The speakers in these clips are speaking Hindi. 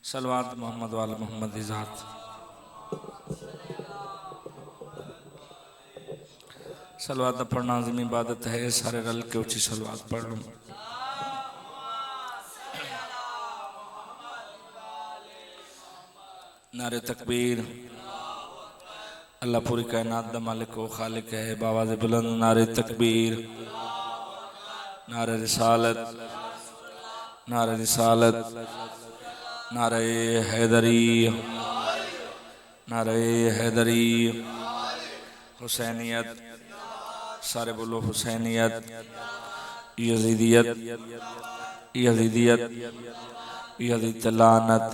सलवात मोहम्मद वाल मोहम्मद इजात। सलवात पढ़ना आज़मी इबादत है, सारे रल के ऊँची सलवात पढ़ लो। नारे तकबीर। अल्लाह पूरी कायनात दा मालिक व खालिक है, बावाज़ बुलंद नारे तकबीर, नारे रिसालत, नारे रिसालत, नारे हैदरी, नारे हैदरी, हुसैनियत, सारे बोलो हुसैनियत, यजीदियत, यजीदियत, यजीद लानत,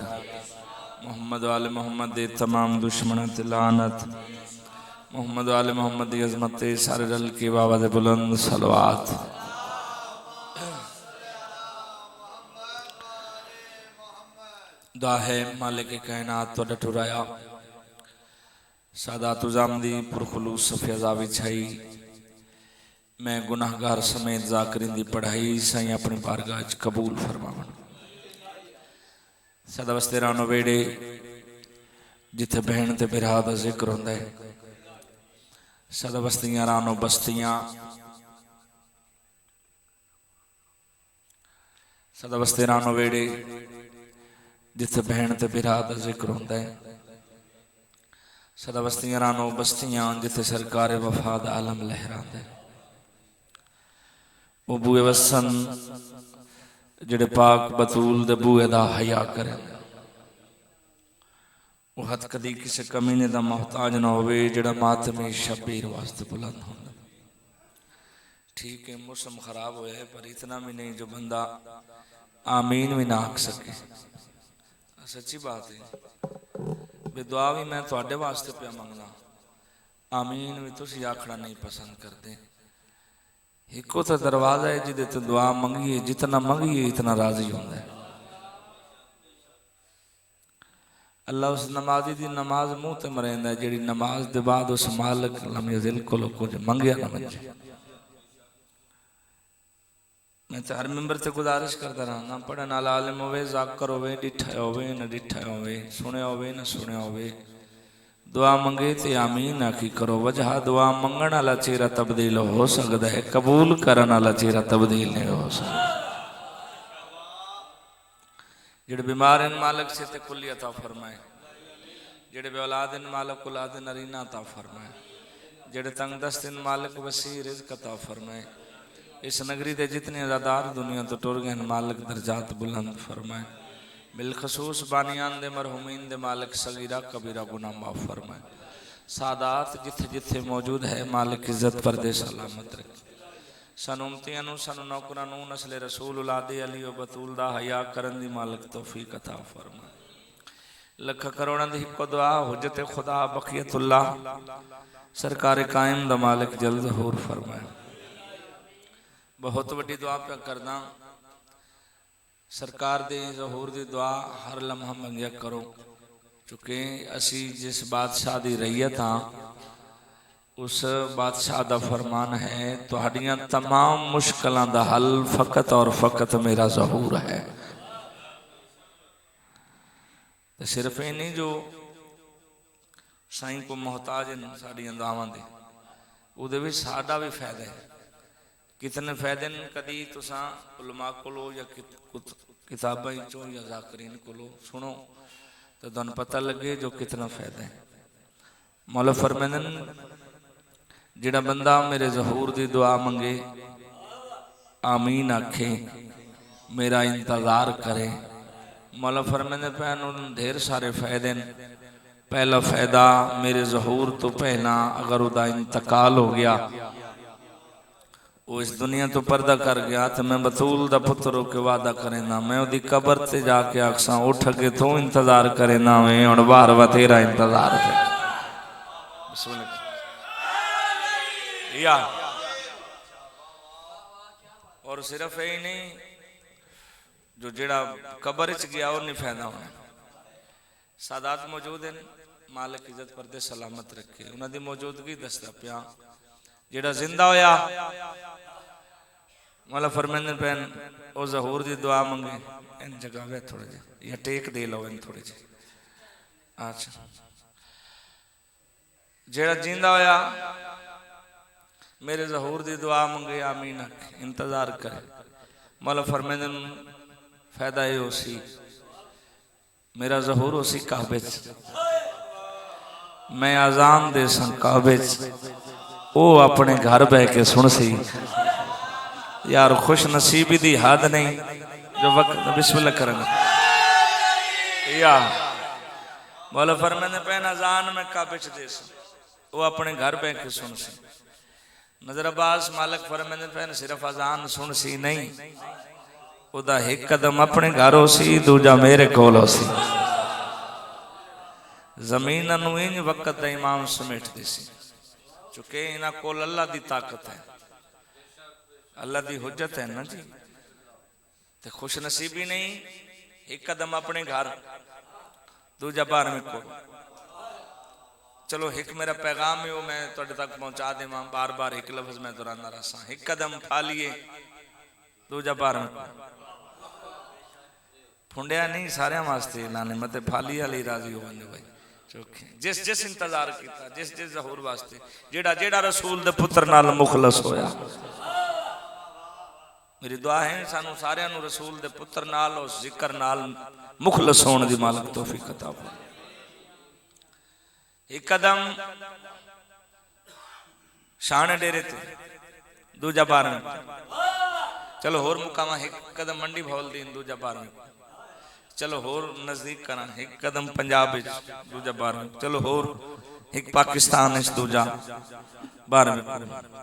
मोहम्मद वाले मोहम्मद दे तमाम दुश्मन लानत, मोहम्मद वाले मोहम्मद की अज़मत सारे रल के बाबा दे बुलंद सलवात। दुआ है मालिक कायनात तो डटुराया सादात ज़ामदी पुरखुलूस सफ़ेज़ा विछाई, मैं गुनाहगार समेत ज़ाकरीन दी पढ़ाई साईं अपनी बारगाह च कबूल फरमावन। सदा वस्ते रानो वेड़े जिथे बहन ते बिरा दा जिक्र होंदा है, सदा बस्तियां रानो बस्तियां, सदा वस्ते रानो वेड़े जिथे बहन ते बिरा दा जिक्र होंदा है, सदा बस्तियां रानो बस्तियां जिथे सरकार वफा दा आलम लहरांदा है। वो बूए वसन जेड़े पाक बतूल दे बूए दा हया करें, वो हथ कदी किसी कमीने दा मोहताज ना होवे, जेड़ा मातमी शबीर वास्ते बुलंद होंदा। ठीक है मौसम खराब होया है, पर इतना भी नहीं जो बंदा आमीन भी ना आख सके। सच्ची बात है, दुआ भी मैं थोड़े वास्ते पे मंगना, आमीन भी तुसी आखना नहीं पसंद करते। एको तो दरवाजा है जिदे तो दुआ मंगिए, जितना मंगिए इतना राजी होंदा है। अल्लाह उस नमाजी दी नमाज मुंह ते मरेंदा है, जेड़ी नमाज दे बाद उस मालिक लम यज़िल कोलो कुछ मंगिया ना मंजे। मैं तो हर मेंबर से गुजारिश करता रहा ना, पढ़ने वाला आलिम होवे, जाकर होवे, डिठा होवे न डिठा होवे, सुने होवे न सुने होवे, दुआ मंगे ते आमीन आखी करो। वजह दुआ मंगण वाला चेहरा तब्दील हो सकता है, कबूल करने वाला चेहरा तब्दील नहीं हो सकता। जेड़े बीमार इन मालिक से ते कुल्ली अता फरमाए, जेड़े बेऔलाद इन मालिक औलाद नरीना अता फरमाए, जेड़े तंग दस्त इन मालिक वसी रिज़्क़ अता फरमाए। इस नगरी के जितने अज़ादार दुनिया तो टुर गए मालिक दर्जात बुलंद फरमाए। बिलखसूस बानियान दे मरहुमीन दे मालिक सगीरा कबीरा गुनाह माफ़ फरमाए। सादात जिथे जिथे मौजूद है मालिक इज्जत पर दे सलामत रखे। सन उम्मतियां नूं सन नौकरां नूं नस्ले रसूल औलादे अली व बतूल दा हया करन दी मालिक तौफीक अता फरमाए। लख करोड़ां दी हिक्को दुआ हुज्जत खुदा बक़ियतुल्लाह सरकार कायम दा मालिक जल्द ज़हूर फरमाए। बहुत वड्डी दुआ पे करदा, सरकार दे ज़हूर दी दुआ हर लम्हा मंगिया करो, चूँकि असी जिस बादशाह दी रैयत हाँ, उस बादशाह दा फरमान है तुहाड़ियां तमाम मुश्किलों दा हल फ़कत और फ़कत मेरा ज़हूर है। तो सिर्फ ये नहीं जो साईं को मोहताज हैं साड़ियां दावां दे, उहदे विच साडा भी फायदा है। कितने फायदे ने, कदी तुसां उलमा कोलो या किताबां चो या ज़ाकरीन कोलो सुनो तो तुहानूं पता लगे जो कितना फायदा है। मौला फरमांदे ने जिहड़ा बंदा मेरे ज़हूर दी दुआ मंगे, आमीन आखे, मेरा इंतज़ार करे, मौला फरमांदे पैनूं ढेर सारे फायदे ने। पहला फायदा मेरे ज़हूर तो पहला अगर उदा इंतकाल हो गया, वो इस दुनिया तो पर्दा कर गया, तो मैं बतूल दा पुत्र होके वादा करेना मैं उदी कबर से जाके आखसा उठ के तू इंतजार करेना, मैं हुण बाहर वा तेरा इंतजार है। या और सिर्फ यही नहीं, जो जेड़ा कबर च गया और नहीं फायदा होना। सादात मौजूद हैं, मालिक इज्जत पर दे सलामत रखे, उन्होंने मौजूदगी दसदा पिया। जेड़ा जिंदा होया मौला फरमाते पैन वो ज़हूर की दुआ मंगे इन जगह वे थोड़े जे या टेक दे लो इन थोड़े जे। अच्छा जेड़ा जिंदा होया मेरे ज़हूर की दुआ मंगे आमीन इंतजार करे। मौला फरमाते फायदा ये हो सी मेरा ज़हूर हो सी काबे मैं आजान दे सन काबे वो अपने घर बह के सुन सी। यार खुश नसीबी दी हद नहीं जो वक्त बिस्मिल्लाह करना या मौला फरमाते पैन अजान में काबे दे सन वो अपने घर बह के सुन सी। नजर अब्बास मालिक फरमाते पैन सिर्फ अजान सुन सी नहीं उदा एक कदम अपने घर हो सी दूजा मेरे कोल हो सी। जमीन इंज वक्त का इमाम समेटती सी चुके इन्हां कोल अल्लाह की ताकत है अल्लाह की हुज्जत है ना जी। तो खुश नसीबी नहीं एक कदम अपने घर दूजा बाहर में को। चलो एक मेरा पैगाम है वो मैं तुहाडे तक पहुंचा देवां बार बार एक लफ्ज मैं दोहराना रहा एक कदम पा लिए दूजा बाहर में फुंडिया नहीं सारे वास्ते इन्होंने मतलब फाली वाली राजी हो भाई चौखे जिस जिस इंतजार किया जिस जिस ज़हूर वास्ते जेड़ा जेड़ा रसूल दे पुत्र नाल मुखलस होया। मेरी दुआ है सानू सारियां नू रसूल दे पुत्र नाल उस जिक्र नाल मुखलस होने दी मालिक तौफीक अता फरमाए। एक कदम शान डेरे ते दूजा बार में चलो होर मुकामा एक कदम मंडी भौल दी दूजा बार में चलो होर नजदीक करा एक कदम पंजाब दूजा बार में चलो होर एक पाकिस्तान दूजा बार में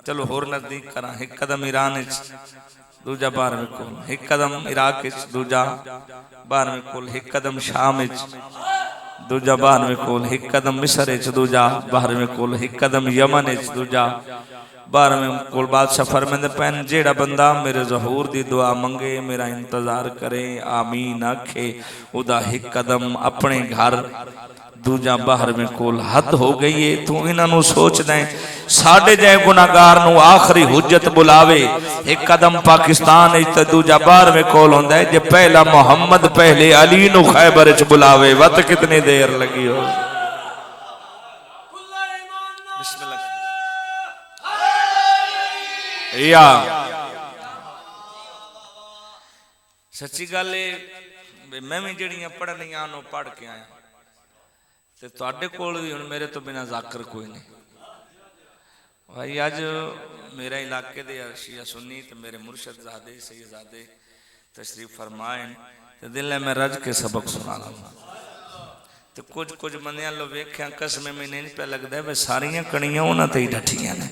चलो होर नजदीक करा एक कदम ईरान दूजा बार में कोल एक कदम इराक दूजा बार में कोल एक कदम शाम दूजा बार में कोल एक कदम मिस्र दूजा बार में कोल एक कदम यमन दूजा बार में कोल बादशाह फरमांदे पैन जेड़ा बंदा मेरे ज़हूर दी दुआ मंगे मेरा इंतजार करे आमीन आखे उदा एक कदम अपने घर दूजा बाहर में कोल हद हो गई है। तू इन्हों सोच दे साढ़े जै गुनाहगार नू आखिरी हुज्जत बुलावे एक कदम पाकिस्तान ते दूजा बाहर में कोल होंदा है जे पहला मोहम्मद पहले अली नू खैबर च बुलावे वत कितनी देर लगी हो। या सच्ची गल है मैं भी जड़ियां पढ़नियां पढ़ के आया ते तुहाडे कोल भी हुण मेरे तो बिना जाकर कोई नहीं भाई। अज मेरे इलाके दे शिया सुन्नी ते मेरे मुर्शद ज़ादे सैयदजादे तशरीफ फरमाए ते दिल है मैं रज के सबक सुना लवां ते कुछ कुछ बंदियां लो वेख्या कसम में नहीं पे लगदा वे सारियां कणियां उन्हां ते ही डठियां ने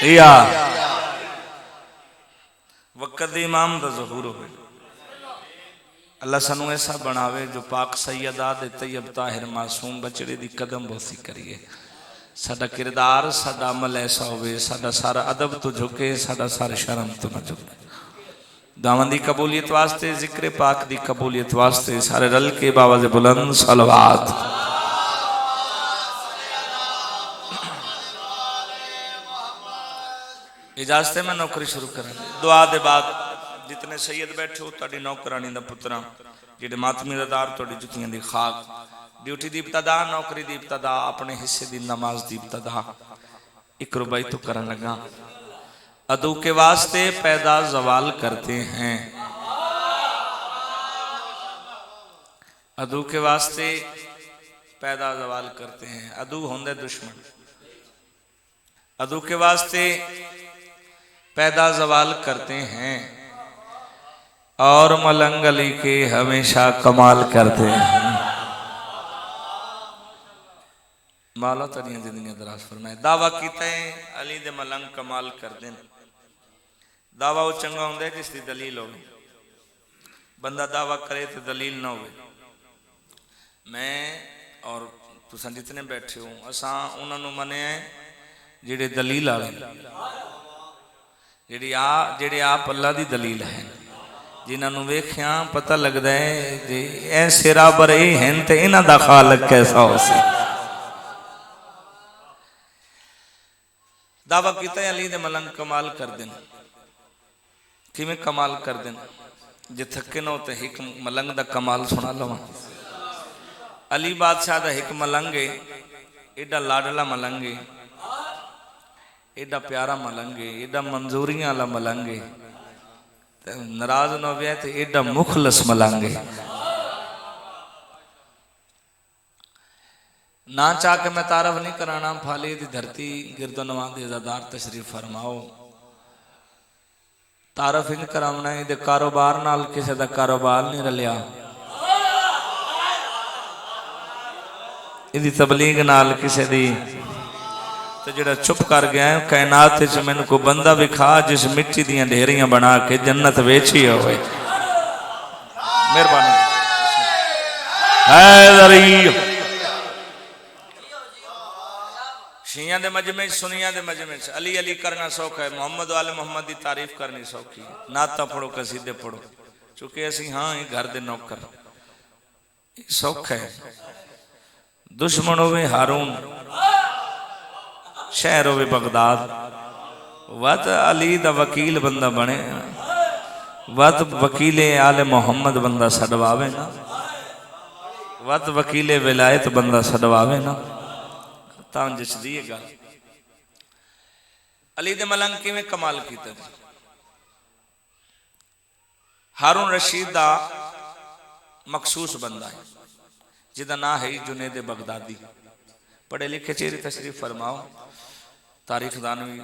या वक्त दे इमाम दा ज़हूर होवे। अल्लाह सानू ऐसा बनावे जो पाक सैयदा दे तैयब ताहिर मासूम बचड़े दी कदम बोसी करिए। साडा किरदार साडा अमल ऐसा होवे साडा सारा अदब तो झुके साडा सारा शर्म तो न झुके। दावन दी कबूलियत वास्ते जिक्र पाक दी कबूलियत वास्ते सारे रल के बावाज़ बुलंद सलवात। इजाजत में नौकरी शुरू करें दुआ दे बाद जितने सैयद बैठे हो ताड़ी नौकरानी दा पुत्रा जेडे मातमी दा दार तोड़ी जुतियां दी खाक ड्यूटी दी इब्तदा नौकरी दी इब्तदा अपने हिस्से दी नमाज दी इब्तदा एक रुबाई तो करन लगा। अदू के वास्ते पैदा जवाल करते हैं अदू के वास्ते पैदा जवाल करते हैं। अदू होंदे दुश्मन अदू के वास्ते पैदा जवाल करते हैं और मलंग अली के हमेशा कमाल करते हैं। माला तरियां जिंदगियां दराज फरमाए दावा कीता है अली दे मलंग कमाल कर देन। दावा वो चंगा होंदा है जिसकी दलील हो। बंदा दावा करे तो दलील ना हो। मैं और तुसां जितने बैठे हो असां उन्होंने मने जेड़े दलील वाले जेड़े आप अल्लाह दी दलील है जिन्होंने वेख्या पता लगता है जी ए सिरा बरे हैं तो इन्हां दा खालक कैसा हो सी। दावा किया अली दे मलंग कमाल कर देन, किवें कमाल कर देन, जे थके नो तो एक मलंग दा कमाल सुना लवा। अली बादशाह दा एक मलंग है, एडा लाडला मलंग है, एडा प्यारा मलंग है, एडा मंजूरियां वाला मलंग है, नाराज न हो तो एडा मुखलस मलंग है। ना चाह के मैं तारफ नहीं कराना, फाली दी धरती गिरदो नवा दे ज़ादार तशरीफ फरमाओ। तारफ ही नहीं करावना, ये कारोबार नाल किसी का कारोबार नहीं रलिया, इदी तबलीग नाल किसी दी। तो जड़ा चुप कर गया है कायनात च मैनू को बंदा विखा जिस मिट्टी दियां ढेरियां बना के जन्नत वेची होवे। मेहरबानी शिया दे मजमे सुनिया दे मजमे अली अली करना सौखा है, मोहम्मद वाले मोहम्मद की तारीफ करनी सौखी है। नाता पढ़ो कसीदे पढ़ो, चूंकि असी हाँ ही घर दे नौकर, सौखा है। दुश्मन होवे हारून, शहर होवे बगदाद, वत अली दा वकील बंदा बने, वत वकीले आले मोहम्मद बंदा सडवावे ना, वत वकीले विलायत बंदा सडवावे ना, तां जचदी है गल। अली दे मलंग किवें कमाल कीता जी। हारून रशीद दा मखसूस बंदा है जिदा ना है जुनेद बगदादी, पढ़े लिखे चेहरे तशरीफ फरमाओ, तारीख दान भी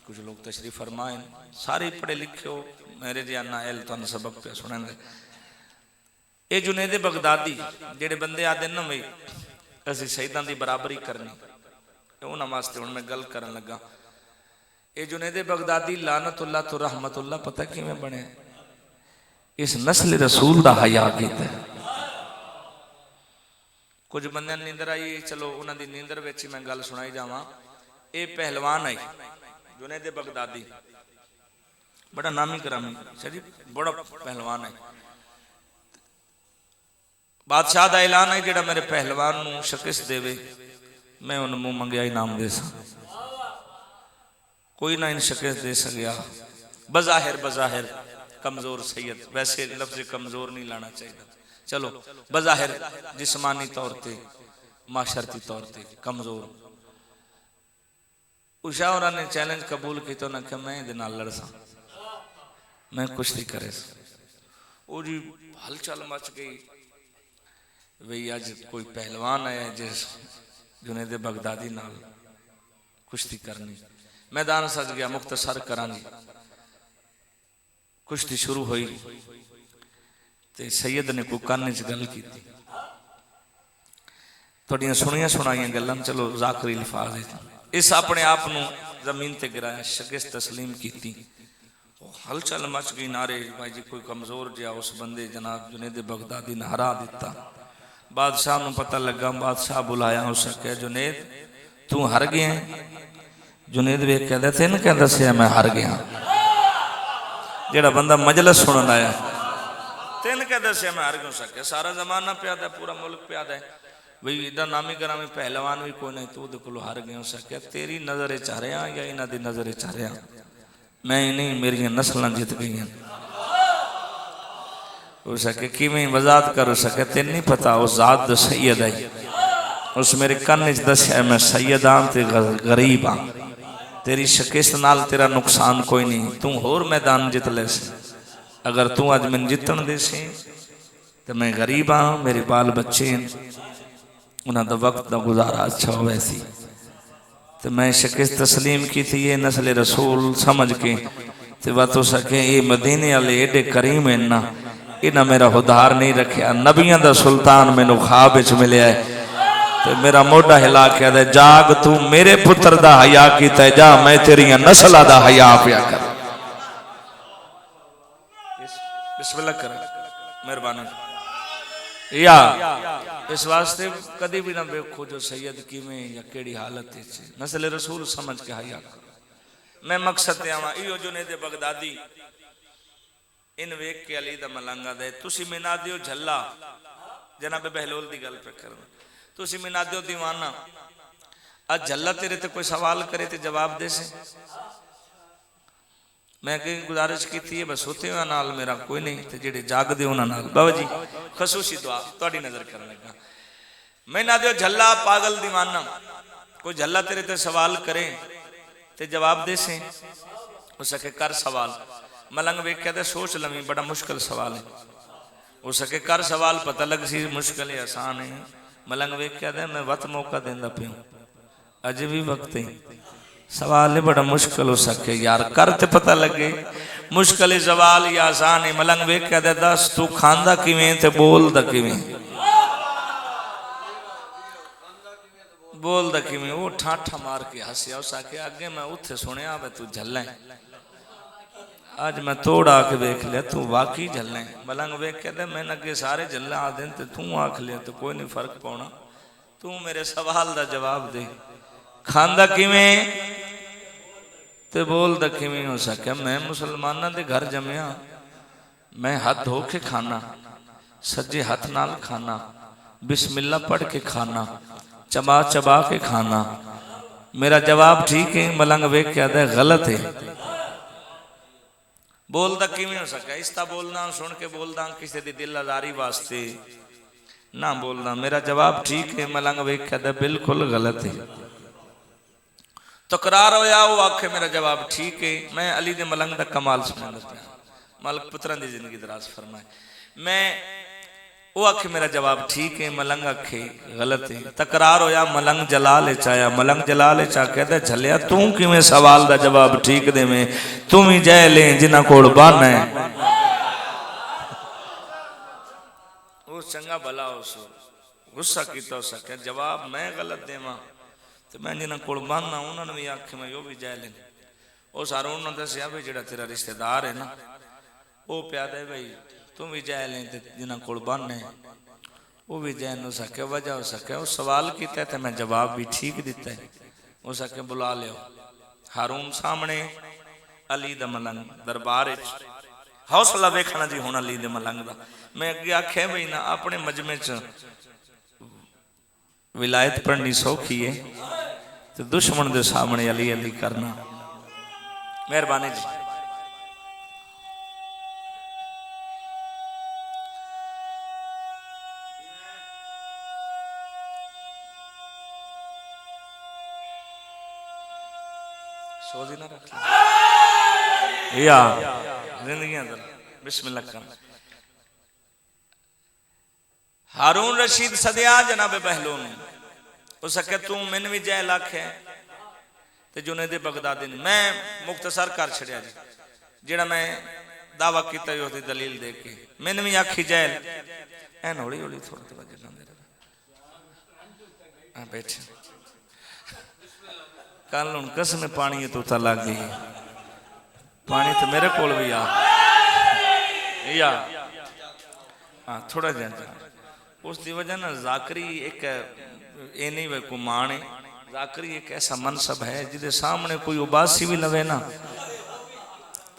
कुछ लोग तशरीफ फरमाए, सारे पढ़े लिखे हो, मेरे जिया नायल तुहानू सबक पे सुनेंगे। ये जुनेद बगदादी जेडे बंदे आते ना बई असीं शहीदां दी बराबरी करनी, उन्हां वास्ते हुण मैं गल करन लगा। ये जुनेद बगदादी लानतुल्लाह तो रहमतुल्लाह पता किवें बने, इस नस्ल रसूल दा हया कीता। कुछ बंदे नींदर आई, चलो उन्हां दी नींदर विच मैं गल सुनाई जावां। ये पहलवान आई जुनेद बगदादी, बड़ा नामी करामी सही बड़ा पहलवान है। बादशाह का ऐलान है जेड़ा मेरे पहलवान नूं शिकस्त देवे मैं उन मुंह मंगया इनाम दे सा। कोई ना इन शिकस्त दे सकिया। बज़ाहिर बज़ाहिर कमजोर सैयद, वैसे लफ्ज कमजोर नहीं लाना चाहिए, चलो बज़ाहिर जिस्मानी तौर पर माशरती तौर पर कमजोर। उषा और ने चैलेंज कबूल किया, उन्हें कहा मैं ये लड़ सा, मैं कुश्ती करे। वो जी हलचल मच गई, वही अज कोई पहलवान आया जिस जुनेद बगदादी नाल कुश्ती करनी। मैदान सज गया, मुख्तसर करांगी। कुश्ती शुरू हुई तो सैयद ने कोई कान च गल की, थोड़ियां सुनिया सुनाइया गल्लां, चलो ज़ाकरी अल्फाज इस अपने आप नूं जमीन ते गिराया, शिकस्त तस्लीम की। हलचल मच गई, नारे भाई जी कोई कमजोर जिहा उस बंदे जनाब जुनेद बगदादी ने हरा दिता। बादशाह नूं पता लगा, बादशाह बुलाया, उसे कहा जुनेद तू हार गया। जुनेद वेख कहता तेन क्या दसिया मैं हार गया। जेड़ा बंदा मजलिस सुनन आया तेन क्या दसिया मैं हार गया। सके सारा जमाना प्यादा, पूरा मुल्क प्यादा है, बई इदा नामी ग्रामी पहलवान भी कोई नहीं, तू को हार गया। सके तेरी नजर च हारिया या इन्हां दी नजर च हारिया, मैं नहीं मेरिया नस्लां जित गई। हो सके किवें वजात कर सके तेन नहीं पता, उस जात दा सैयद है, उस मेरे कन च दसिया मैं सैयद हाँ ते गरीब हाँ, तेरी शिकस्त नाल तेरा नुकसान कोई नहीं, तू होर मैदान जित ले सी। अगर तू अज मैनूं जितन दे सी तो मैं गरीब हाँ, मेरे बाल बच्चे हैं, उन्हां दा वक्त दा गुजारा अच्छा होवे सी। तो मैं शिकस्त तस्लीम की थी, ये नस्ल रसूल समझ के तो बात हो सके ये मदीने वाले एडे करीम है ना, इन्हें मेरा उधार नहीं रखा। नबियां दा सुल्तान मैनू ख्वाब विच मिलिया है, तो मेरा मोढा हिला के आदा जाग तू मेरे पुत्र दा हया कीता, जा मैं तेरिया नस्लां दा हया पिया कर। बिस्मिल्लाह कर, मेहरबानी। या इस वास्ते कभी भी ना वेखो जो सैयद किवें या केड़ी हालत है, नस्ल रसूल समझ के हया करो। मैं मकसद ते आवां इहो जुनेद बगदादी इन वेख के अली दा मलंगा दे तुसी मिना दियो झल्ला, जनाब बहलोल दी गल पे करना, तुसी मिना दियो दीवाना। आज झल्ला तेरे ते कोई सवाल करे तो जवाब दे से। मैं कहीं गुजारिश की थी बस सोते हुए नाल मेरा कोई नहीं तो जेडे जागदे उन्होंने नाल बाबा जी खसूसी दुआ थोड़ी नजर करने लगा। मैं ना दो झल्ला पागल दीवाना कोई झल्ला तेरे ते सवाल करे ते जवाब दे से हो सके कर सवाल। मलंग वेख कहते सोच लवी बड़ा मुश्किल सवाल है हो सके कर सवाल पता लग सी मुश्किल है आसान है। मलंग वेख कहते मैं वत मौका देंदा पियो अजे भी वक्त है सवाल है बड़ा मुश्किल हो सके यार कर ते पता लगे मुश्किल है सवाल या आसान है। मलंग वेख कहते दस तू खांदा किवें ते बोलदा किवें बोलदा किवें वो ठाठा मार के हंसया उस आके अगे मैं उथे सुनिया वे तू झल्ला आज मैं तोड़ आके वेख लिया तू वाकई झल्ला। मलंग वेख कहते मैं अगे सारे झल्ला आ दिन ते तू आख लिया तो कोई नहीं फर्क पाना तू मेरे सवाल दा जवाब दे खांदा किवें ते बोलदा किवें हो सके। मैं मुसलमाना दे घर जमया मैं हाथ धो के खाना सज्जे हाथ नाल खाना बिस्मिल्ला पढ़ के खाना चबा चबा के खाना मेरा जवाब ठीक है। मलंग वेख के आदा गलत है बोलदा किवें हो सके इसता बोलना सुन के बोलदा किसी दी दिल आजारी वास्ते ना बोलना मेरा जवाब ठीक है। मलंग वेख के आदा बिल्कुल गलत है तकरार होया वो आखे मेरा जवाब ठीक है। मैं अली दे मलंग दा कमाल सुना पाया मालिक पुत्रां दी जिंदगी दराज फरमाए। मैं वो आखे मेरा जवाब ठीक है मलंग आखे गलत है तकरार होया मलंग जलाल चाया मलंग जलाल चा कहता झलिया तू किवें सवाल दा जवाब ठीक देवें तू भी जय ले जिन्हां कोल बन है वो चंगा भला उस गुस्सा कीता हो सके जवाब मैं गलत देवां तो मैं जिन्होंने कोल बन उन्होंने भी आखे मैं वो भी जय लें वो सारा उन्होंने दसिया भी जो तेरा रिश्तेदार है ना वो प्या दे भाई तू भी जय लें जिन्होंने कोल बन है वो भी जय हो सके वजह हो सके वो सवाल किया तो मैं जवाब भी ठीक दिता है हो सके बुला लियो हारून सामने अली दा मलंग दरबार हौसला वेखना जी हुण अली दे मलंग दा। मैं अगे आख्या भाई ना अपने मजमे च विलायत पढ़नी सौखी है तो दुश्मन दे सामने अली अली करना मेहरबानी जी। सोजी ना रख या जिंदगी अंदर बिस्मिल्लाह कर। हारून रशीद सदिया जनाबे बहलोन हो सके तू मैंने भी जय लाख है तो जुनेद बगदादी ने मैं मुख्तसर कर छड़िया जी जेड़ा मैं दावा किया उसकी दलील दे के मैंने भी आखी जय एन हौली हौली थोड़ा थोड़ा बैठे कल हूं कसम पानी तो लग गई पानी तो मेरे को भी आ थोड़ा जहा उसकी वजह ना जाकरी एक ये नहीं वे को मान है जाकरी एक ऐसा मनसब है जिदे सामने कोई उबासी भी लवे ना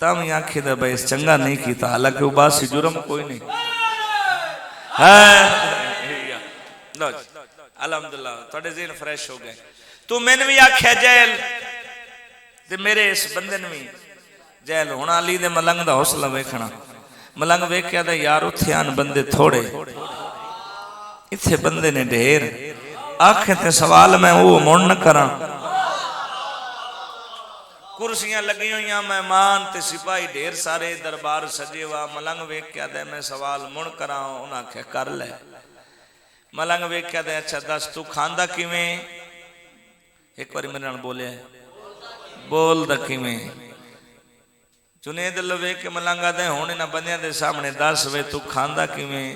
तब आखी दा भाई चंगा नहीं किया हालांकि उबासी जुर्म कोई नहीं है। अलहमदुल्ला थोड़े ज़हन फ्रेश हो गए। तू मैंने भी आख्या जैल ते मेरे इस बंदे ने भी जैल होना अली दे मलंग दा हौसला वेखना मलंग वेख्या दा यार उत्थे आन बंदे थोड़े इत्थे बंदे ने ढेर आखे ते सवाल मैं वो मुन न करा कुर्सियां लगी हुई मेहमान ते सिपाही ढेर सारे दरबार सजे वा मलंग वेख्या दे मैं सवाल मुन करा उन्हें आख्या कर ले। मलंग वेख्या दे अच्छा दस तू खांदा किवें एक बार मेरे नाल बोले बोल दा किवें जुनेद लवे के मलंगा दे हुण इन्हां बंदियां दे सामने दस वे तू खांदा किवें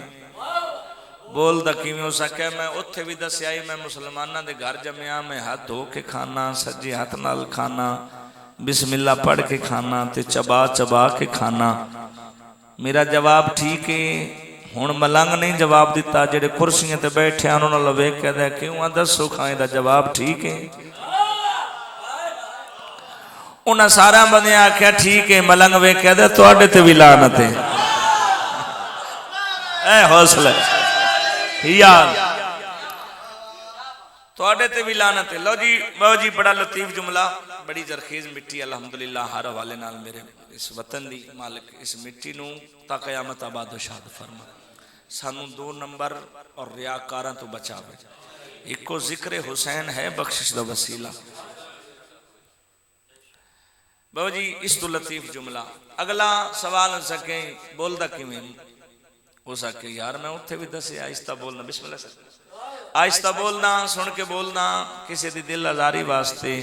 बोलदा किवें हो सके। मैं उत्थे भी दस्या मैं मुसलमाना दे घर जमया मैं हाथ धो के खाना सज्जे हाथ नाल खाना बिस्मिल्ला पढ़ के खाना ते चबा चबा के खाना मेरा जवाब ठीक है। हुण मलंग नहीं जवाब दिता जेडे कुर्सियां ते बैठे उन्होंने लवे कहदा क्यों दसो खाए दा जवाब ठीक है। उन्हें सारा बंदे आख्या ठीक है। मलंग वे कहते तुहाडे ते भी लानत है हौसला यार थोड़े ते भी लानत है। लो जी बहुत जी बड़ा लतीफ जुमला, बड़ी जरखेज मिट्टी अलहमदुलिल्लाह हर हवाले नाल मेरे इस वतन दी मालिक इस मिट्टी नूं ता कयामत आबाद शाद फरमा। सानू 2 नंबर और रियाकारां तो बचावे। इको जिक्र हुसैन है बख्शिश दा वसीला। बाबू जी इस तो लतीफ जुमला। अगला सवाल हो सके बोलदा किवें हो सके यार, मैं उत्थे भी दसे आहिस्ता बोलना, बिस्मिल्लाह सर आहिस्ता बोलना, सुन के बोलना, किसी दी दिल आजारी वास्ते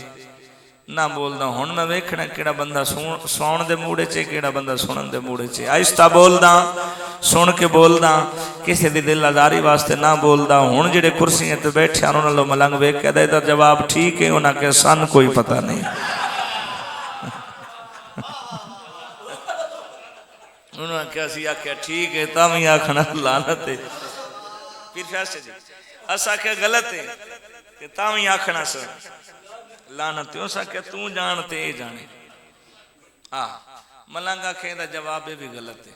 ना बोलना। हुण मैं वेखना केड़ा बंदा सौण दे मूड़े च, केड़ा बंदा सुनन दे मूड़े च। आहिस्ता बोलना, सुन के बोलना, किसी दी दिल आजारी वास्ते ना बोलदा। हुण जेड़े कुर्सियां ते बैठे उन्हां नालों मलंग वेख के दा जवाब ठीक है, उन्हां के सन कोई पता नहीं। उन्होंने क्या सी आख्या ठीक है, तम ही आखना लानत है। फिर फैसले जी अस आख्या गलत है कि तम ही आखना स लानत है। उस आख्या तू जानते ये जाने। हाँ मलंग आखे दा जवाब भी गलत है।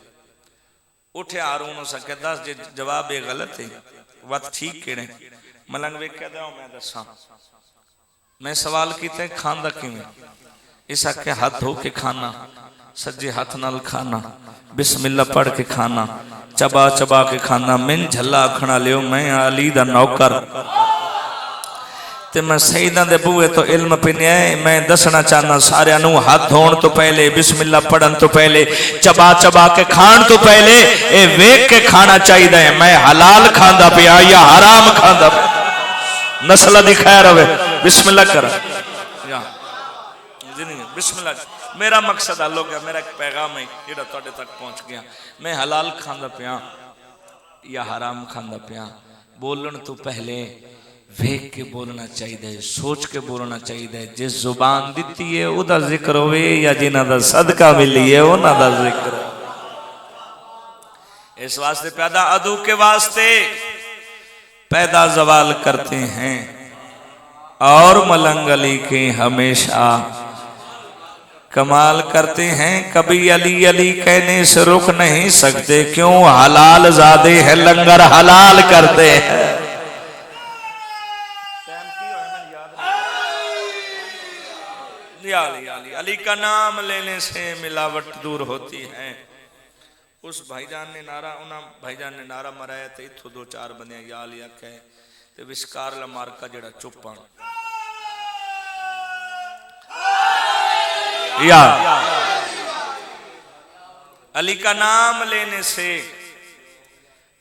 उठे हारून उस आख्या दस जे जवाब ये गलत है वत ठीक केड़े। मलंग वेख्या दो मैं दसा, मैं सवाल किते खांदा किवें। इस आख्या हाथ धो के खाना, सज्जे हाथ नाल खाना, बिस्मिल्लाह पढ़ के खाना, चबा चबा के खाना। मिन झल्ला आखना लियो मैं अली दा नौकर ते मैं सईदा दे बूहे तो इल्म पिनिया। मैं दसना चाहना सारियां नू हाथ धोण तो पहले, बिस्मिल्लाह पढ़न तो पहले, चबा चबा के खाण तो पहले ए वेख के खाना चाहिए है मैं हलाल खांदा पिया या हराम खांदा पिया। नस्ल दी खैर होवे। बिस्मिल्लाह कर बिस्मिल्लाह। मेरा मकसद हल हो गया, मेरा एक पैगाम है जो तुहाडे तक पहुंच गया। मैं हलाल खांदा पिया या हराम खांदा पिया। बोलन तो पहले वेख के बोलना चाहिए, सोच के बोलना चाहिए। जिस जुबान दी है उदा जिक्र होवे या जिन्हां दा सदका मिली है उन्हां दा जिक्र। इस वास्ते पैदा अदू के वास्ते पैदा जवाल करते हैं और मलंग अली के हमेशा कमाल करते हैं। कभी अली अली कहने से रुक नहीं सकते, क्यों हलाल जादे है लंगर हलाल करते हैं। अली का नाम लेने से मिलावट दूर होती है। उस भाईजान ने नारा, उन्हें भाईजान ने नारा मराया तो इथों 2-4 बंदे या अली आखे ते विस्कार ला मार्का जेड़ा चुप आण या अली का नाम लेने से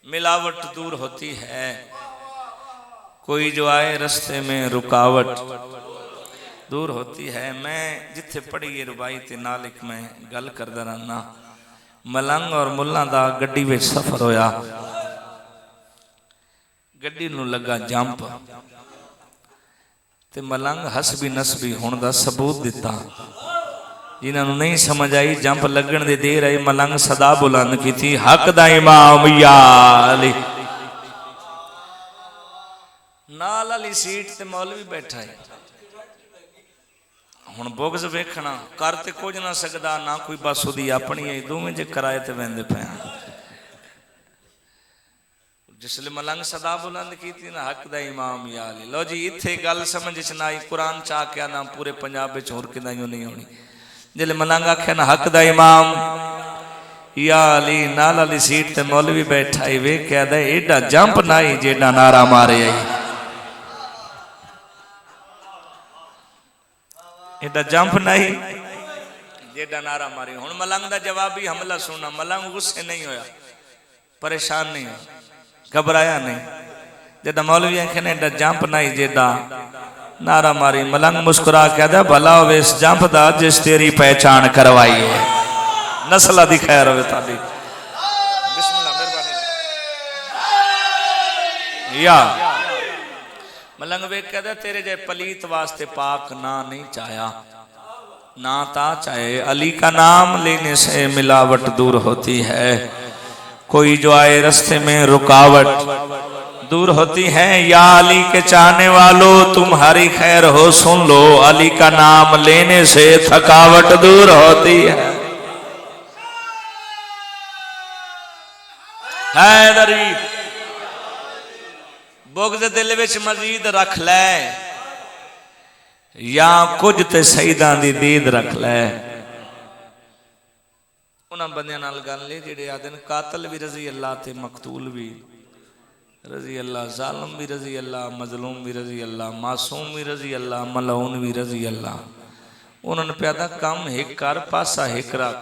मिलावट दूर होती है। कोई जो आए रास्ते में रुकावट दूर होती है। मैं जिथे पढ़ी रुबाई ते नालिक में गल करदा रहना। मलंग और मुल्ला दा गड्डी विच सफर होया। गड्डी नूं लगा जंप ते मलंग हसबी नसबी हुण दा सबूत दिता। जिन्होंने नहीं समझ आई जंप लगन दे देर आई, मलंग सदा बुलंद की थी हक दा इमाम या अली। नाल वाली सीट ते मौलवी बैठा है। हुण बुगज वेखना कर ते कुछ ना सकदा, ना कोई बस उदी अपनी है। दोवें जे कराए ते वेंदे पे। जिसले मलंग सदा बुलंद की थी ना हक दा इमाम या अली। लो जी इत्थे गल समझ च ना आई। कुरान चा क्या ना पूरे पंजाब विच होर किदां नहीं होनी। जिले मलंग आख्या ना हक दा इमाम या अली, नाल वाली सीट ते मौलवी बैठा ही वे कह दे एडा जंप नाई जेडा नारा मारे आई। एडा जंप नहीं जेडा नारा मारे। हुण मलंग दा जवाबी हमला सुनना। मलंग गुस्से नहीं होया, परेशान नहीं होया, घबराया नहीं। जेडा मौलवी आखे ने एडा जंप नहीं जेडा नारा मारी। मलंग मुस्कुरा के दे भला होवे इस जंप दा जिस तेरी पहचान करवाई है। नस्ल दी खैर होवे ताली। बिस्मिल्लाह मेहरबानी या मलंग वे कहदा तेरे जे पलीत वास्ते पाक ना नहीं चाया ना ता चाहे। अली का नाम लेने से मिलावट दूर होती है। कोई जो आए रास्ते में रुकावट दूर होती है। या अली के चाहने वालों तुम्हारी खैर हो सुन लो, अली का नाम लेने से थकावट दूर होती है। हैदरी बुग़्ज़ दिल विच मजीद रख लै या कुछ ते शहीदां दी दीद रख लै। उन्हां बंदियां नाल गल नहीं जिहड़े आखदे ने कातल भी रज़ी अल्लाह ते मकतूल भी रज़ी अल्लाह, ज़ालिम भी रज़ी अल्लाह, मजलूम भी रज़ी अल्लाह, मासूम भी रज़ी अल्लाह, मलऊन भी रज़ी अल्लाह। उन्होंने प्यादा कम हिक कर पासा हिक रख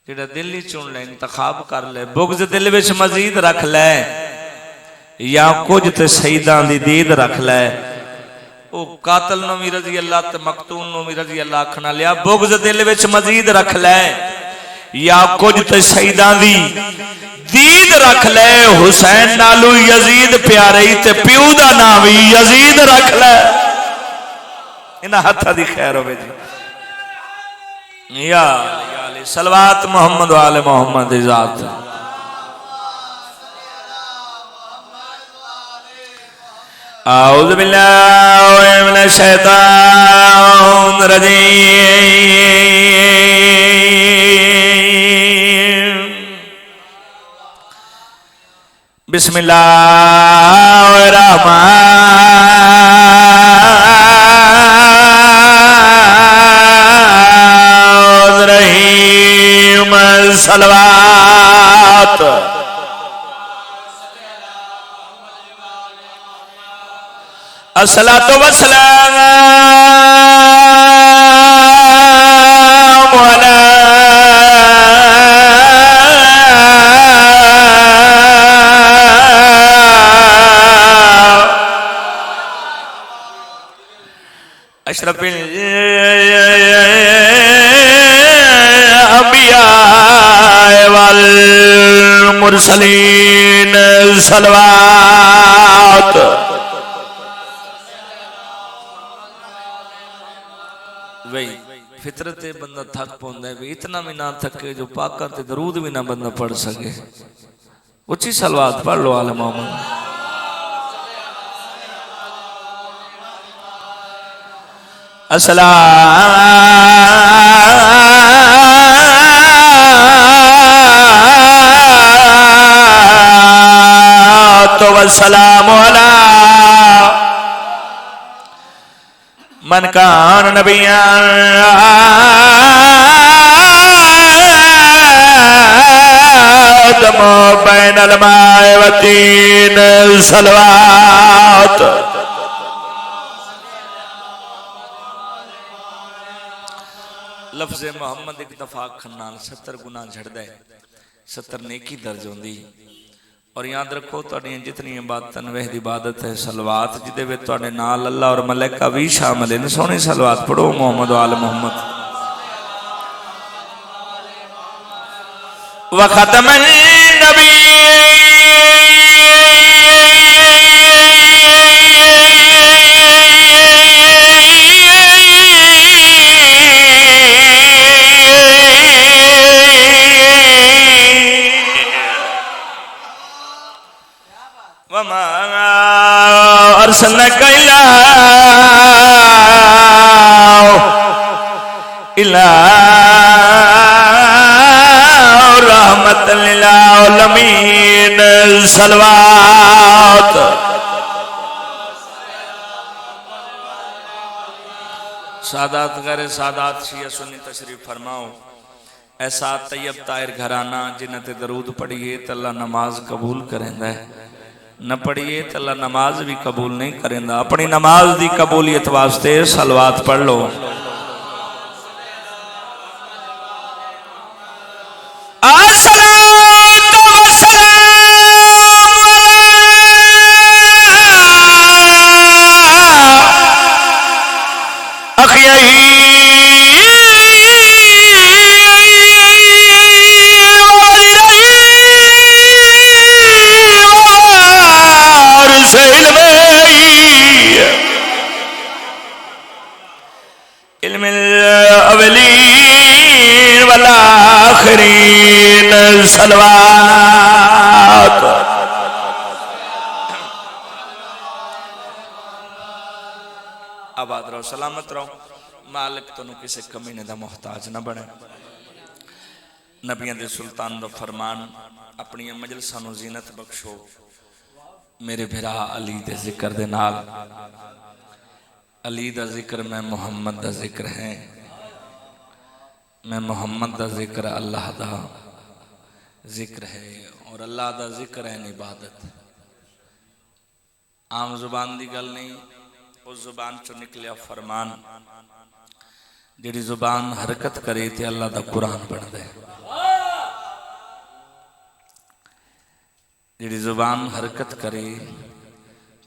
जिहड़ा दिल ही चुन ले इंतखाब कर ले। बुग़्ज़ दिल विच मजीद रख ले या कुछ ते शहीदां दी दीद रख ले। वो कातल नो भी रज़ी अल्लाह ते मकतूल नो भी रज़ी अल्लाह आखना लिया। बुग़्ज़ दिल विच मजीद रख ले या कुछ ते शहीदां दी दीद रख ले। हुसैन नालू यजीद प्यारे ते प्यू दा नाम भी यजीद रख ले। इन्हां हत्थां दी खैर होवे जी। या सलवात मोहम्मद वाले मोहम्मद दी ज़ात। आऊज़ु बिल्लाहि मिनश शैतानिर रजीम। बिस्मिल्लाहिर रहमानिर रहीम। सलवात अस्सलातु वस्सलामु अला अशरफिल अंबिया वल मुरसलीन। सलवात वही फितरत बंदा थक पाता है भी इतना भी ना थके जो पाका ते दरूद भी ना बंदा पढ़ सके। उच्ची सलवात पढ़ लो आले मोहम्मद। अस्सलातु वस्सलामु अला मन कान नबिय्यन आदम बैनल माए व तीन। सलवात लफ्ज़ मोहम्मद एक दफा खन्नान 70 गुना झड़दा है, 70 नेकी दर्ज होंदी। और याद रखो तुहाडियां जितनी इबादत वह इबादत है सलवात जिदे विच तुहाडे नाल अल्लाह और मलाइका भी शामिल हैं। सोहनी सलवात पढ़ो मोहम्मद वाल मोहम्मद। व खतमन नबी इला रहमतल लिल आलमीन। सलवात सादात गैर सादात शिया सुन्नी तशरीफ फरमाओ। ऐसा तैयब ताहिर घराना जिन्हें ते दरूद पढ़िए तो अल्लाह नमाज कबूल करेंदा है, न पढ़िए तो अल्लाह नमाज भी कबूल नहीं करेंदा। अपनी नमाज की कबूलियत वास्ते सलवात पढ़ लो। सलवात आबाद रहो, सलामत रहो। मालिक तुम किसी कमीने का मुहताज न बने। नबियां दे सुल्तान दा फरमान अपनी मजलिसां नूं जीनत बख्शो। मेरे भिरा अली दे जिक्र दे नाल, अली दा जिक्र मैं मुहम्मद दा जिक्र है, मैं मुहम्मद दा जिक्र अल्लाह दा जिक्र है, और अल्लाह दा जिक्र है इबादत। आम जुबान दी गल नहीं, उस जुबान चो निकलिया फरमान। जिहड़ी जुबान हरकत करे ते अल्लाह दा कुरान बनदा है। जिहड़ी जुबान हरकत करे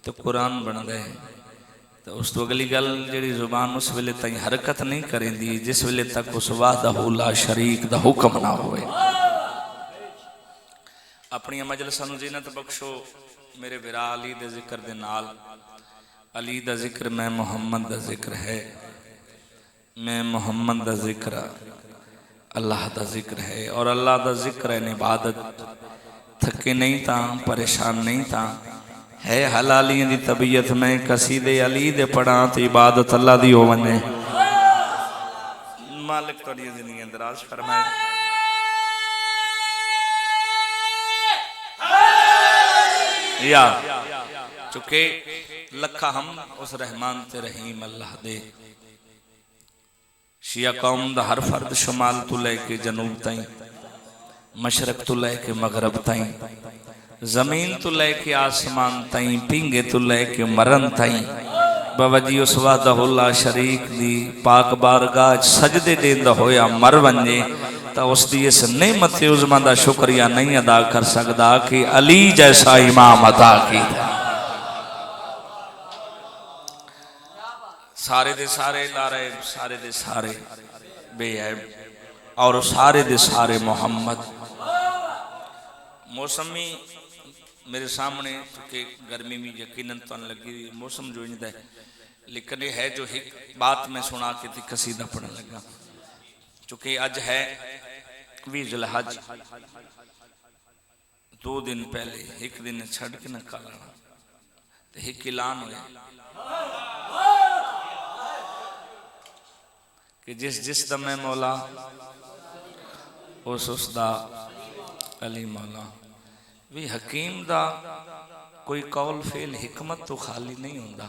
तो कुरान बनदा है। तो उस तो अगली गल, जिहड़ी जुबान उस वेले ताईं हरकत नहीं करेंदी जिस वेले तक उस वाहदहू ला शरीक दा हुक्म ना होए। अपनी मजलिसां नूं जीनत बख्शो मेरे विरा अली दे जिक्र दे नाल। अली दा जिक्र मैं मुहम्मद दा जिक्र है, मैं मुहम्मद दा जिक्र अल्लाह दा जिक्र है, और अल्लाह दा जिक्र है इबादत। थके नहीं ता, परेशान नहीं ता, है हलालियां दी तबीयत में कसीदे अली दे पढ़ा तो इबादत अल्लाह दी हो वने। मालिक तुहाडी जिंदगी दराज फरमाए। या चुके लखा हम उस रहमान ते रहीम अल्लाह दे। शिया कौम दा हर फर्द शुमाल तो लैके जनूब ताईं, मशरक तो लैके मगरब ताईं, जमीन तो लैके आसमान ताईं, पिंगे तो लैके मरन ताईं, बवजी उस वाहदहुल्ला शरीक दी पाक बारगाह सजदे देंदा होया मर वंजे तो उसकी इस नेमत उज़मा दा शुक्रिया नहीं अदा कर सकता कि अली जैसा इमाम अता की। सारे दे सारे लारे, सारे दे सारे बेऐब, और सारे दे सारे मोहम्मद। मौसमी मेरे सामने, क्योंकि गर्मी भी यकीनन तो लगी मौसम जो इंदा है, लेकिन ये है जो एक बात मैं सुना के थी कसीदा पढ़ने लगा। चूंकि अज है 20 ज़ुल्हज, 2 दिन पहले एक दिन छड़ के न कल तो एक ऐलान होया कि जिस जिस दा मैं मौला उस दा अली मौला। भी हकीम दा कोई कौल फेल हिकमत तो खाली नहीं होंदा।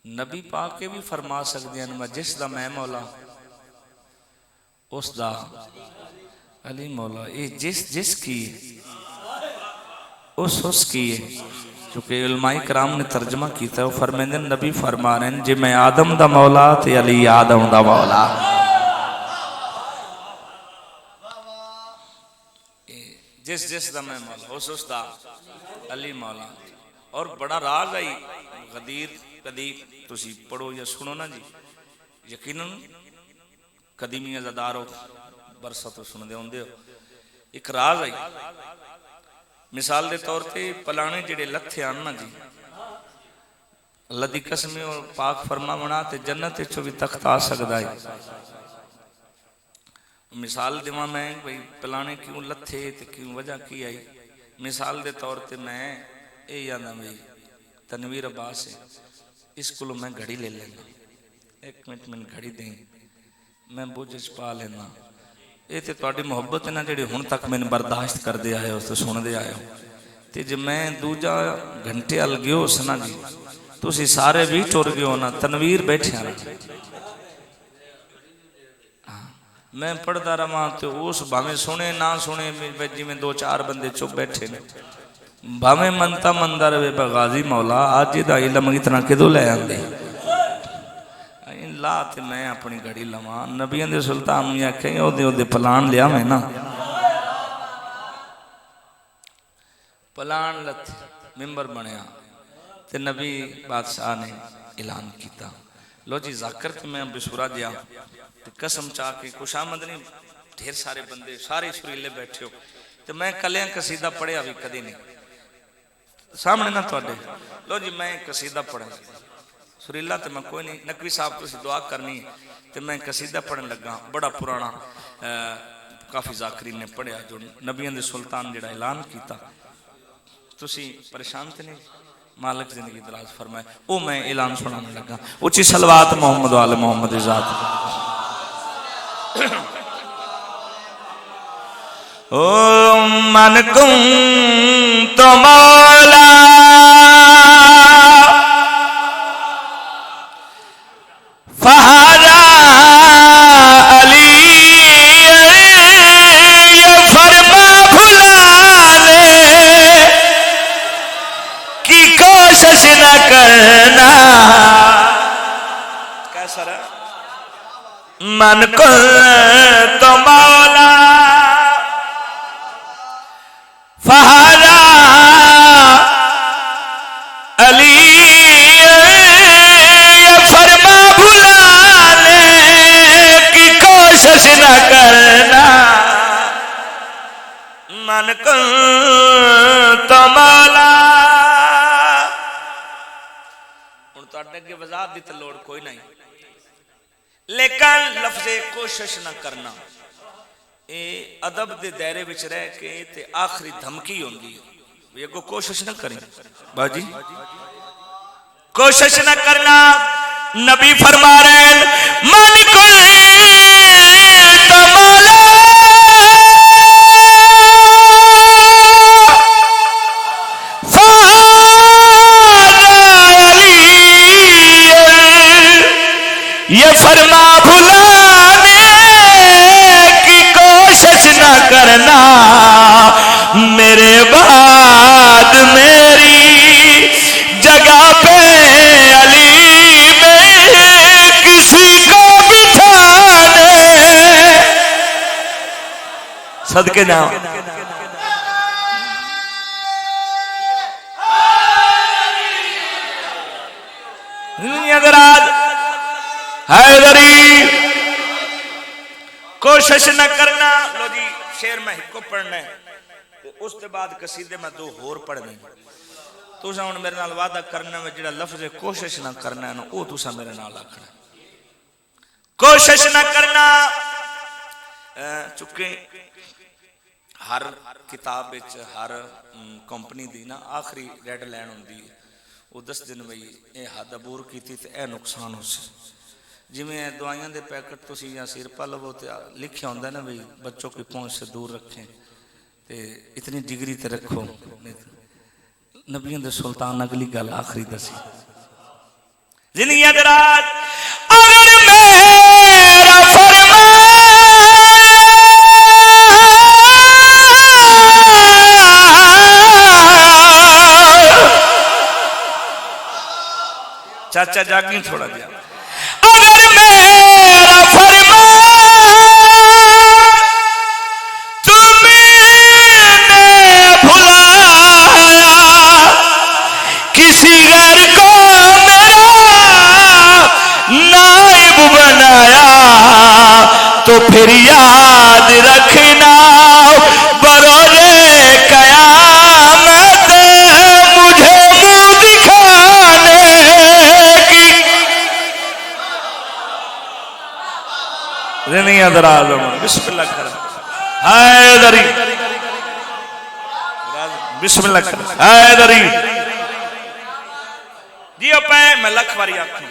नबी पाक के भी फरमा सकते हैं मैं जिस दा मैं मौला उस दा अली मौला। ये जिस जिस की उस की है। क्योंकि उलमाए कराम ने तर्जमा किया, वो फरमाते नबी फरमा रहे हैं जे मैं आदम दा मौला ते अली आदम दा मौला। जिस जिस दा मैं मौला उस दा अली मौला। और बड़ा राज आई गदीर, कदी तुसी पढ़ो या सुनो ना जी, यकीनन कदीमी अज़ादारो बरसा तो सुनते होंगे हो। एक राज आई मिसाल के तौर पर पलाने जेडे लथे आन ना जी, अल्लाह दी कसम और पाक फरमा बना ते जन्नत चो भी तख्त आ सकता है। मिसाल देवा मैं भाई पलाने क्यों लथे तो क्यों वजह की आई। मिसाल के तौर पर मैं ये आना भाई तनवीर अब्बास है, इस को मैं घड़ी ले लेना, 1 मिनट मैंने घड़ी दें, मैं बोझ च पा लेना। ये तो तुहाडी मुहब्बत है ना जी हुण तक मैंने बर्दाश्त करते आए हो तो सुनते आए हो। तो जे मैं दूजा घंटे अल गयो ना जी, तुसी सारे भी टुर गए हो ना, तनवीर बैठे ना मैं पढ़ता रहा तो उस भावें सुने ना सुने जिमें 2-4 बंदे चुप बैठे ने, भावें मनता मनता रहे गाजी मौला अज इहदा इलम इतना किदों लै आंदे ला। तो मैं अपनी घड़ी लवा नबियां दे सुल्तान ने आख्या ओदे पलान लिया मैं ना, पलान लथ मिंबर बनया ते नबी बादशाह ने ऐलान किया लो जी जाकर के मैं बिसुरा गया तो कसम चाह के खुशामद नहीं, ढेर सारे बंदे सारे सुरीले बैठे हो तो मैं कलिया कसीदा पढ़िया भी कदी नहीं सामने ना थोड़े। लो जी मैं कसीदा पढ़ा सुरीला तो मैं कोई नहीं, नकवी साहब तुसी दुआ करनी तो मैं कसीदा पढ़न लगा बड़ा पुराना, काफ़ी जाकरीन ने पढ़िया जो नबियां दे सुल्तान जिहड़ा ऐलान किया। तुसी परेशान तो नहीं, मालिक जिंदगी दराज फरमाए। वो मैं ऐलान सुनाने लगा, उची सलवात मोहम्मद वाले मोहम्मद ज़ात। ओ मन कुं तो मौला फहारा अली ये फरमा भुलाने की कोशिश न करना। कैसा रहा? मन को तो मौला फहारा अली ये फरमा भुलाने की कोशिश न करना। मन को तो मौला हुण तुहाडे अगे वजाहत दी ते लोड़ कोई नहीं, लेकिन लफ्ज़े कोशिश न करना ये अदब के दायरे विच रह के ते आखिरी धमकी होंदी है भी अगो कोशिश न करें बाजी, कोशिश न करना। नबी फरमा रहे हैं मन को तो मौला ये फरमा भुलाने की कोशिश न करना। मेरे बाद मेरी जगह पे अली में किसी को बिठाने सदके जाओ। हैदरी कोशिश न करना। लो जी शेर मैं हिको पढ़ना है उसके बाद कसीदे में दो होर पढ़ने। तुसा हुण मेरे नाल वादा करना में जिहड़ा लफ्ज़ कोशिश न करना है ना वो तुसा मेरे नाल आखना। कोशिश न करना चुके हर किताब विच हर कंपनी दी ना आखिरी रेड लाइन हुंदी है वो दस दिन बई ये हद अबूर की थी तो यह नुकसान हो सी। जिमें दवाइयां दे पैकेट तुसी या सिरपा लवो तो लिखा होंदा ना बई बच्चों की पहुंच से दूर रखें ते इतनी डिग्री ते रखो। नबियों दे सुल्तान अगली गल आखिरी दसी जिंदगी दराज अगर मेरा फरमा चाचा जागी थोड़ा दिया। अगर मेरा फरमा तुमने भुलाया किसी गैर को मेरा नाइब बनाया तो फिर याद रखना बरोज़े क़यामत मुझे मुँह दिखाने ज़िंदगी दराज हो। बिस्मिल्लाह कर हैदरी बिस्मिल्लाह कर हैदरी जियो पे मैं लख बारी आखूं